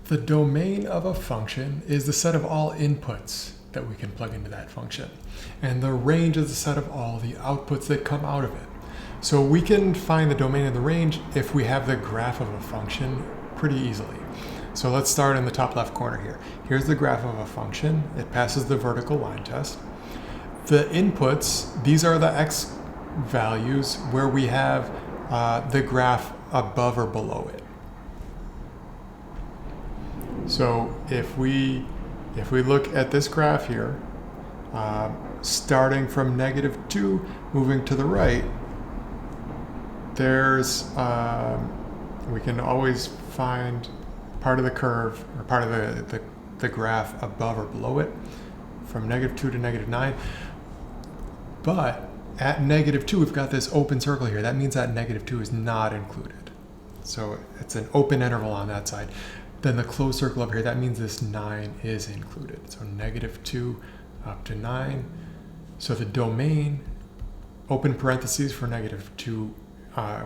The domain of a function is the set of all inputs that we can plug into that function. And the range is the set of all the outputs that come out of it. So we can find the domain and the range if we have the graph of a function pretty easily. So let's start in the top left corner here. Here's the graph of a function. It passes the vertical line test. The inputs, these are the x values where we have the graph above or below it. So if we look at this graph here, starting from -2, moving to the right, there's, we can always find part of the curve or part of the graph above or below it from -2 to -9. But at -2, we've got this open circle here. That means that -2 is not included. So it's an open interval on that side. Then the closed circle up here, that means this 9 is included. So -2 up to 9. So the domain, open parentheses for -2,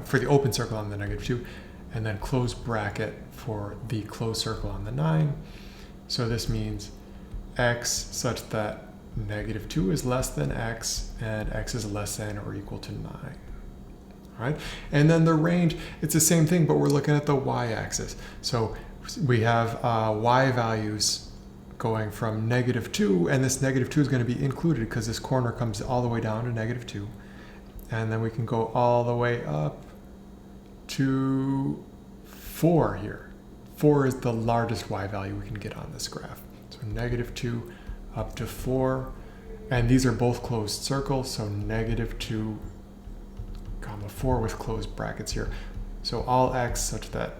for the open circle on the -2, and then close bracket for the closed circle on the 9. So this means x such that -2 is less than x, and x is less than or equal to 9. All right? And then the range, it's the same thing, but we're looking at the y-axis. So we have y values going from -2, and this -2 is going to be included because this corner comes all the way down to -2. And then we can go all the way up to 4 here. 4 is the largest y value we can get on this graph. So -2 up to 4. And these are both closed circles, so -2, comma 4 with closed brackets here. So all x such that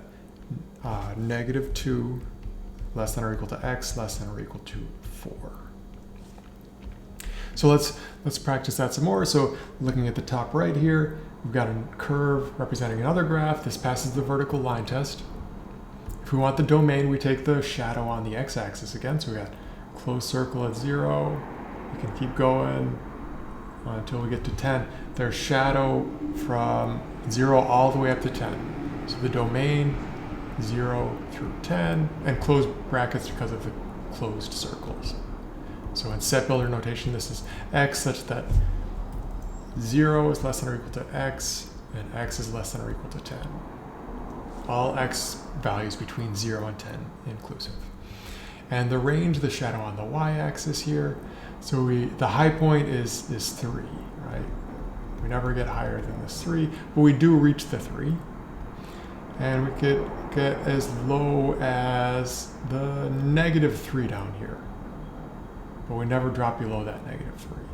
-2 less than or equal to x less than or equal to 4. So let's practice that some more. So looking at the top right here, we've got a curve representing another graph. This passes the vertical line test. If we want the domain, we take the shadow on the x-axis again. So we got closed circle at 0. We can keep going until we get to 10. There's shadow from 0 all the way up to 10. So the domain 0 through 10, and closed brackets because of the closed circles. So in set builder notation, this is x such that 0 is less than or equal to x, and x is less than or equal to 10. All x values between 0 and 10 inclusive. And the range, the shadow on the y-axis here, so the high point is 3, right? We never get higher than this 3, but we do reach the 3. And we could get as low as the -3 down here. But we never drop below that -3.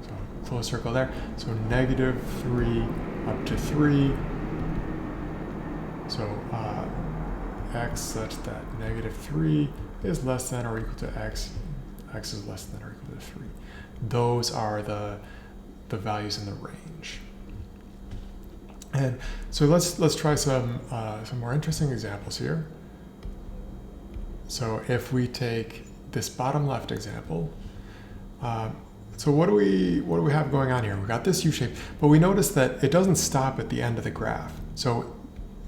So close circle there. So -3 up to 3. So x such that -3 is less than or equal to x. X is less than or equal to 3. Those are the values in the range. And so let's try some more interesting examples here. So if we take this bottom left example, so what do we have going on here? We've got this U shape, but we notice that it doesn't stop at the end of the graph. So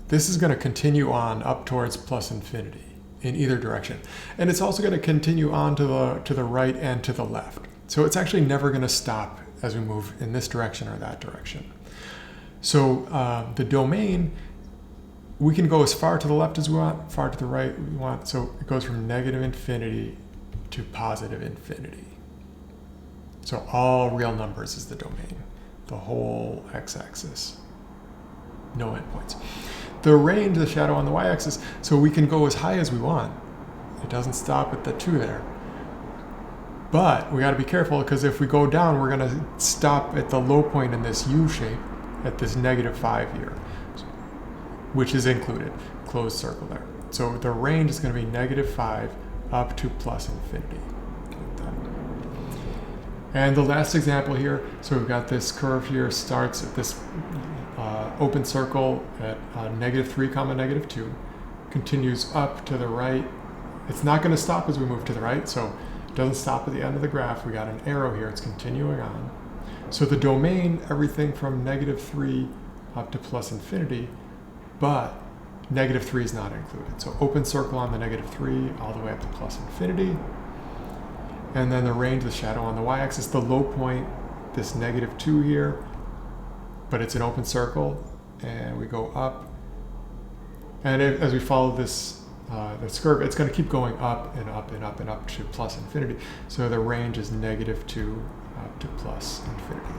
this is going to continue on up towards plus infinity in either direction, and it's also going to continue on to the right and to the left. So it's actually never going to stop as we move in this direction or that direction. So the domain, we can go as far to the left as we want, far to the right we want. So it goes from -infinity to positive infinity. So all real numbers is the domain, the whole x-axis, no endpoints. The range, the shadow on the y-axis, so we can go as high as we want. It doesn't stop at the 2 there. But we got to be careful, because if we go down, we're going to stop at the low point in this U shape at this -5 here, which is included, closed circle there. So the range is going to be -5 up to plus infinity. Like that. And the last example here, so we've got this curve here, starts at this open circle at -3, -2, continues up to the right. It's not going to stop as we move to the right, so it doesn't stop at the end of the graph. We got an arrow here, it's continuing on. So the domain, everything from -3 up to plus infinity, but negative 3 is not included. So open circle on the negative 3 all the way up to plus infinity. And then the range of the shadow on the y-axis, the low point, this negative 2 here, but it's an open circle, and we go up. And as we follow this curve, it's going to keep going up and up and up and up to plus infinity. So the range is negative 2 up to plus infinity.